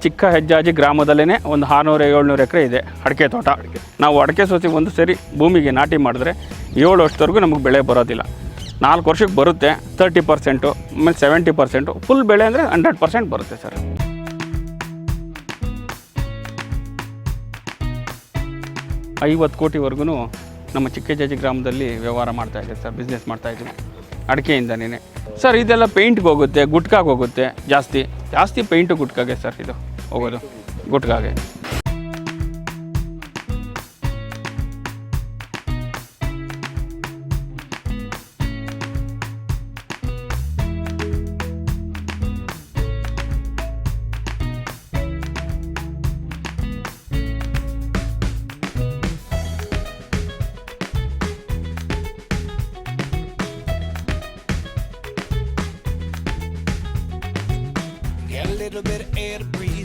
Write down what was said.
ಚಿಕ್ಕ ಹೆಜ್ಜಾಜಿ ಗ್ರಾಮದಲ್ಲೇ ಒಂದು 600-700 ಎಕರೆ ಇದೆ ಅಡಿಕೆ ತೋಟ. ನಾವು ಅಡಿಕೆ ಸಸಿ ಒಂದು ಸರಿ ಭೂಮಿಗೆ ನಾಟಿ ಮಾಡಿದ್ರೆ 7 ವರ್ಷದವರೆಗೂ ನಮಗೆ ಬೆಳೆ ಬರೋದಿಲ್ಲ. 4 ವರ್ಷಕ್ಕೆ ಬರುತ್ತೆ 30%, ಆಮೇಲೆ 70%. ಫುಲ್ ಬೆಳೆ ಅಂದರೆ 100% ಬರುತ್ತೆ ಸರ್. $50 ಕೋಟಿವರೆಗೂ ನಮ್ಮ ಚಿಕ್ಕ ಹೆಜ್ಜಾಜಿ ಗ್ರಾಮದಲ್ಲಿ ವ್ಯವಹಾರ ಮಾಡ್ತಾಯಿದ್ದೀವಿ ಸರ್, ಬಿಸ್ನೆಸ್ ಮಾಡ್ತಾಯಿದ್ದೀವಿ ಅಡಿಕೆಯಿಂದನೇ ಸರ್. ಇದೆಲ್ಲ ಪೇಂಟ್ಗೆ ಹೋಗುತ್ತೆ, ಗುಟ್ಕಾಗೆ ಹೋಗುತ್ತೆ, ಜಾಸ್ತಿ ಪೇಂಟು ಗುಟ್ಕಾಗೆ ಸರ್ ಇದು ಹೋಗೋದು, ಗುಟ್ಕಾಗೆ.